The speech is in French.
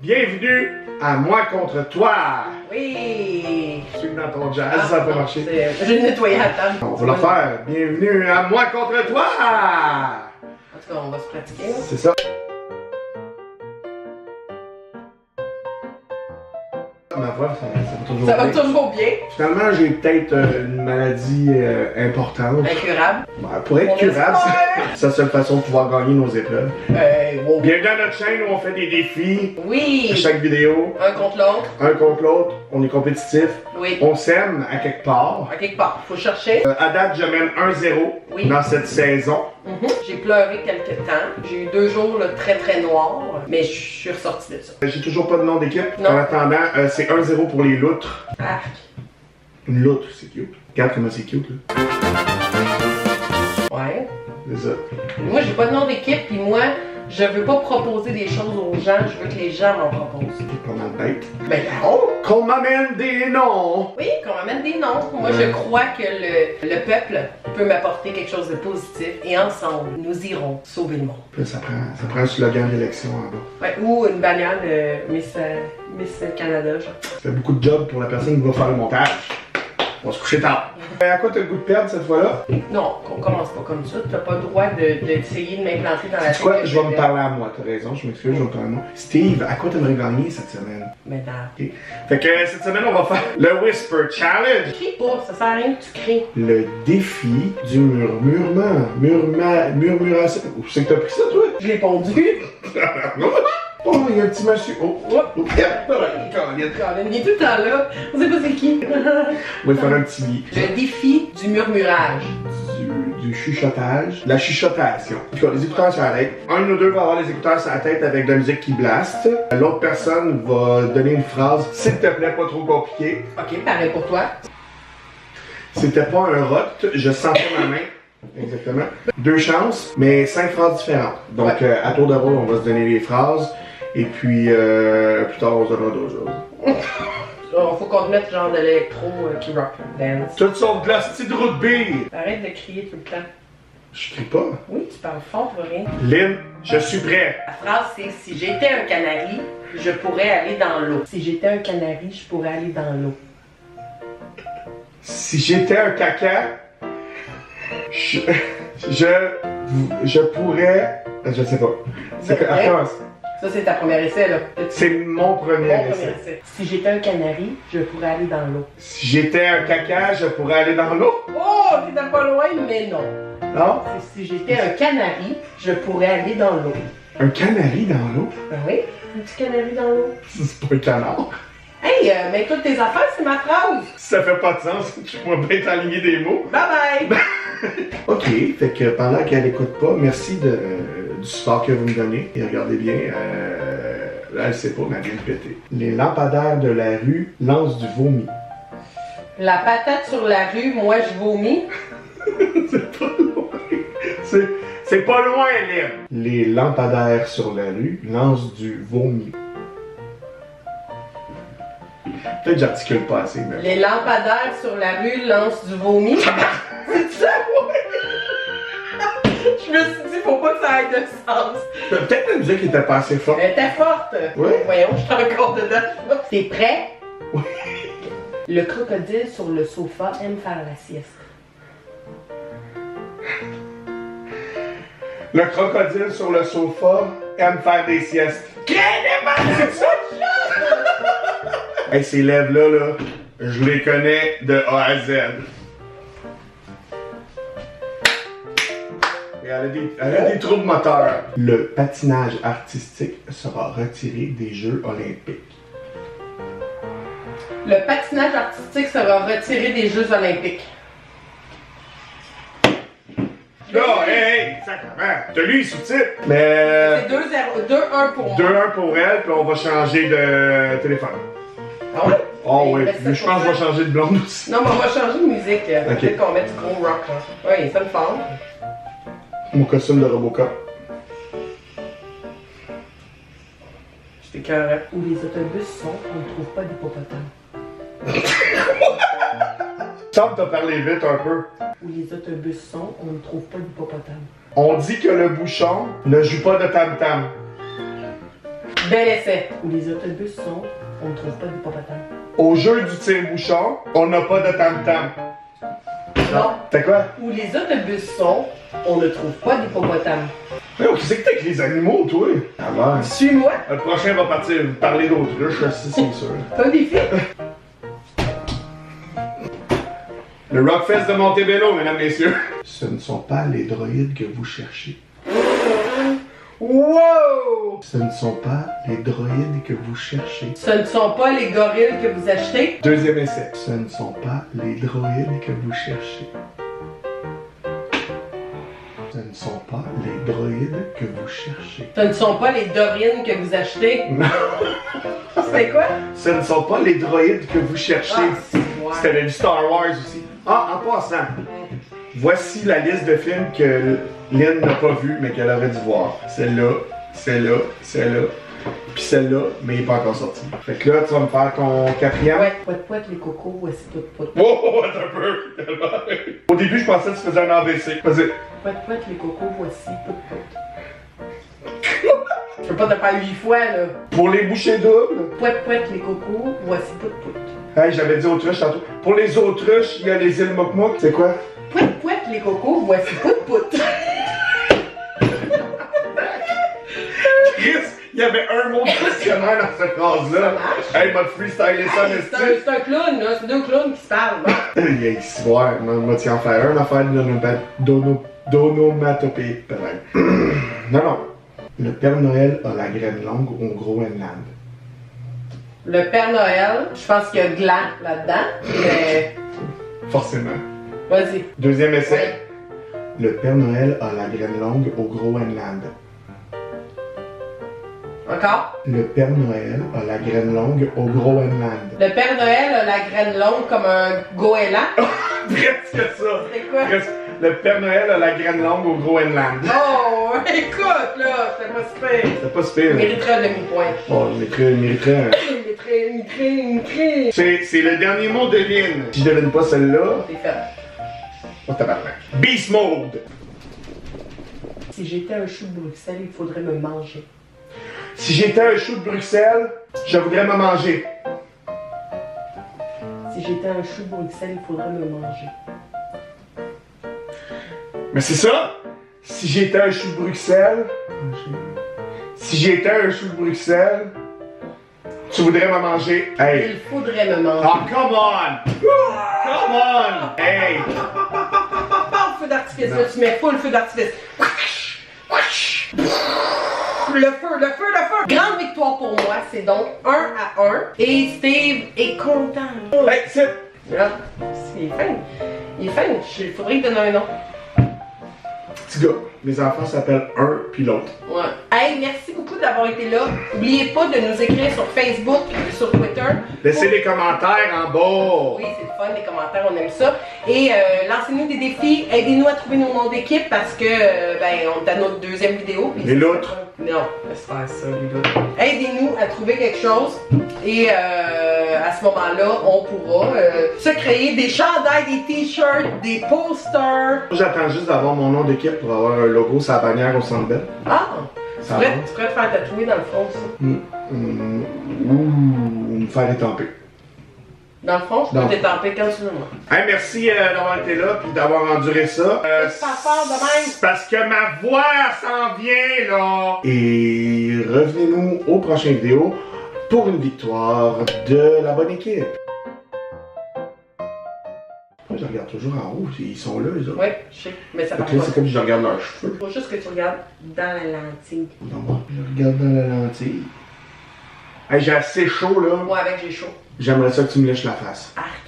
Bienvenue à Moi contre toi! Oui! Je suis dans ton jazz, ça peut marcher. J'ai nettoyé la table. On va le faire. Bienvenue à Moi contre toi! En tout cas, on va se pratiquer. C'est ça. Ma voix, ça va toujours bien. Finalement, j'ai peut-être une maladie importante. Incurable. Pour être curable, c'est la seule façon de pouvoir gagner nos épreuves. Wow. Bienvenue à notre chaîne où on fait des défis. Oui! À chaque vidéo. Un contre l'autre. Un contre l'autre. On est compétitif. Oui. On s'aime à quelque part. À quelque part. Faut chercher. À date, je mène 1-0 dans cette saison. J'ai pleuré quelques temps. J'ai eu 2 jours là, très noirs, mais je suis ressortie de ça. J'ai toujours pas de nom d'équipe. Non. En attendant, c'est 1-0 pour les loutres. Ah. Une loutre, c'est cute. Regarde comment c'est cute, là. Ouais. C'est ça. Moi, j'ai pas de nom d'équipe, puis moi, je veux pas proposer des choses aux gens, je veux que les gens m'en proposent. C'est pas mal bête. Ben non! Qu'on m'amène des noms! Oui, qu'on m'amène des noms. Moi, je crois que le peuple peut m'apporter quelque chose de positif et ensemble, nous irons sauver le monde. Puis là, ça prend un slogan d'élection en bas. Ouais, ou une bannière de Miss Canada, genre. Ça fait beaucoup de job pour la personne qui va faire le montage. On va se coucher tard. À quoi t'as le goût de perdre cette fois-là? Non, on commence pas comme ça. T'as pas le droit d'essayer de m'implanter dans la tête. C'est quoi? Je vais me parler à moi, t'as raison, je m'excuse, je vais me parler à moi. Steve, à quoi t'aimerais gagner cette semaine? Maintenant. Okay. Fait que cette semaine, on va faire le Whisper Challenge. Crie pas, ça sert à rien que tu cries. Le défi du murmurement. Murmuration. Où c'est que t'as pris ça, toi? Je l'ai pondu. Oh, il y a un petit monsieur. Oh, Oh. Caroline. Il est tout le temps là. On sait pas c'est qui. On va faire un petit lit. Le défi du murmurage. Du chuchotage. La chuchotation. En tout cas, les écouteurs sur la tête. Un de nous deux va avoir les écouteurs sur la tête avec de la musique qui blaste. L'autre personne va donner une phrase, s'il te plaît, pas trop compliquée. Ok, pareil pour toi. C'était pas un rot, je sentais ma main. Exactement. 2 chances, mais 5 phrases différentes. Donc, à tour de rôle, on va se donner les phrases. Et puis, plus tard, on se donnera d'autres choses. Faut qu'on te mette genre de l'électro qui rock, dance. Toutes sortes de la style de rugby. Arrête de crier tout le temps. Je crie pas. Oui, tu parles fort pour rien. Lynn, je suis prêt. La phrase c'est si j'étais un canari, je pourrais aller dans l'eau. Si j'étais un canari, je pourrais aller dans l'eau. Si j'étais un caca, je pourrais. Je sais pas. C'est que. Attends. Ça, c'est ta première essai, là. C'est mon premier essai. Si j'étais un canari, je pourrais aller dans l'eau. Si j'étais un caca, je pourrais aller dans l'eau. Oh, t'étais pas loin, mais non. Non? Si j'étais un canari, je pourrais aller dans l'eau. Un canari dans l'eau? Ben oui, un petit canari dans l'eau. C'est pas un canard. Hey, mais toutes tes affaires, c'est ma phrase. Ça fait pas de sens. Je pourrais bien t'aligner des mots. Bye bye. Ok, fait que pendant qu'elle écoute pas, merci du support que vous me donnez. Et regardez bien, là elle sait pas, mais elle vient de péter. Les lampadaires de la rue lancent du vomi. La patate sur la rue, moi je vomis. C'est pas loin. C'est pas loin, Lynn. Les lampadaires sur la rue lancent du vomi. Peut-être que j'articule pas assez, mais... Les lampadaires sur la rue lancent du vomi. C'est ça, Je me suis dit, faut pas que ça ait de sens. Peut-être la musique était pas assez forte. Elle était forte. Oui. Voyons, je suis encore dedans. T'es prêt? Oui. Le crocodile sur le sofa aime faire la sieste. Le crocodile sur le sofa aime faire des siestes. C'est ça? Hey, ces lèvres-là, là, je les connais de A à Z. Et elle a des troubles moteurs. Le patinage artistique sera retiré des Jeux olympiques. Le patinage artistique sera retiré des Jeux olympiques. Là, hey, sacrément, t'as lu les sous-titres? Mais... C'est 2-1 pour moi. 2-1 pour elle, puis on va changer de téléphone. Ah ouais? Oh oui, je pense que je vais changer de blonde aussi. Non, mais on va changer de musique. Ok. Peut-être qu'on met du gros rock. Là. Oui, ça me forme. Mon costume de Robocop. J'étais cœur. Où les autobus sont, on ne trouve pas d'hippopotame. Semble t'as parlé vite un peu. Où les autobus sont, on ne trouve pas d'hippopotame. On dit que le bouchon ne joue pas de tam-tam. Bel essai. Où les autobus sont, on ne trouve pas d'hippopotame. Au jeu du tire-bouchon, on n'a pas de tam-tam. Non. C'est quoi? Où les autobus sont, on ne trouve pas d'hippopotame. Mais qu'est-ce que t'as avec les animaux, toi? Ah ben. Suis-moi. Le prochain va partir parler d'autruche, c'est sûr. C'est un défi. Le Rockfest de Montebello, mesdames, messieurs. Ce ne sont pas les droïdes que vous cherchez. Wow! Ce ne sont pas les droïdes que vous cherchez. Ce ne sont pas les gorilles que vous achetez. Deuxième essai. Ce ne sont pas les droïdes que vous cherchez. Ce ne sont pas les droïdes que vous cherchez. Ce ne sont pas les dorines que vous achetez. Non. C'est quoi? Ce ne sont pas les droïdes que vous cherchez. Ah, c'est moi. C'était du Star Wars aussi. Ah, en passant, voici la liste de films que Lynn n'a pas vu, mais qu'elle aurait dû voir. Celle-là, celle-là, celle-là, puis celle-là, mais il n'est pas encore sorti. Fait que là, tu vas me faire ton quatrième. Ouais, poète, les cocos, voici tout. Oh, attends un peu! Au début, je pensais que tu faisais un ABC. Vas-y. Poète, les cocos, voici tout. Je peux pas te faire 8 fois, là. Pour les bouchées doubles. Poète, les cocos, voici tout. Hey, j'avais dit autruche tantôt. Pour les autruches, il y a les îles Mokmok. C'est quoi? Poète, les cocos, voici pout. Chris, il y avait un mot de questionnaire dans cette phrase-là. Hey, m'a freestylé ça, n'est-ce C'est un clown, là. C'est deux clowns qui se parlent. Il y a ici, ouais, moi, tiens, en faire un affaire d'onomatopée, peut-être. Non. Le Père Noël a la graine longue au Groenland. Le Père Noël, je pense qu'il y a gland là-dedans, mais... Forcément. Vas-y. Deuxième essai. Ouais. Le Père Noël a la graine longue au Groenland. Encore? Le Père Noël a la graine longue au Groenland. Le Père Noël a la graine longue comme un goéland. Presque ça. C'est quoi? Presque. Le Père Noël a la graine longue au Groenland. Oh, écoute, là, c'est pas super. C'est pas super. Il mériterait un demi-point. Oh, il mériterait. Il mériterait. C'est le dernier mot de Lynn. Si je devine pas celle-là, C'est fait. oh tabarnak. Beast Mode. Si j'étais un chou de Bruxelles, il faudrait me manger. Si j'étais un chou de Bruxelles, je voudrais me manger. Si j'étais un chou de Bruxelles, il faudrait me manger. Mais c'est ça! Si j'étais un chou de Bruxelles. Si j'étais un chou de Bruxelles, tu voudrais me manger. Hey! Il faudrait me manger. Oh, come on! Come on! Hey! Feu d'artifice, là, tu mets full feu d'artifice. Le feu! Grande victoire pour moi, c'est donc 1-1. Et Steve est content. Hey, c'est... Regarde, il est fin. Il faudrait qu'il donne un nom. Petit gars, mes enfants s'appellent un puis l'autre. Ouais. Hey, merci beaucoup d'avoir été là. N'oubliez pas de nous écrire sur Facebook et sur Twitter. Laissez les commentaires en bas. Oui, c'est le fun, les commentaires, on aime ça. Et lancez-nous des défis, aidez-nous à trouver nos noms d'équipe parce que, on est à notre deuxième vidéo. Les loutres. Non, laisse faire ça, les loutres. Aidez-nous à trouver quelque chose et à ce moment-là, on pourra se créer des chandails, des t-shirts, des posters. J'attends juste d'avoir mon nom d'équipe pour avoir un logo sur la bannière au Centre Bell. Ah! Ça Tu va? pourrais te faire tatouer dans le front, ça. Ou me faire étamper. Dans le front, je Dans peux le t'étamper quand tu veux, moi. Hey, merci d'avoir été là puis d'avoir enduré ça. C'est pas fort de même. C'est parce que ma voix s'en vient là. Et revenez-nous aux prochaines vidéos pour une victoire de la bonne équipe. Je regarde toujours en haut, ils sont là, eux autres. Ouais, je sais, mais ça marche Fait que là, pas. c'est comme si je regarde leurs cheveux. Faut juste que tu regardes dans la lentille. Non, je regarde dans la lentille. Hey, j'ai assez chaud là. Moi, avec, j'ai chaud. J'aimerais ça que tu me lèches la face. Arc.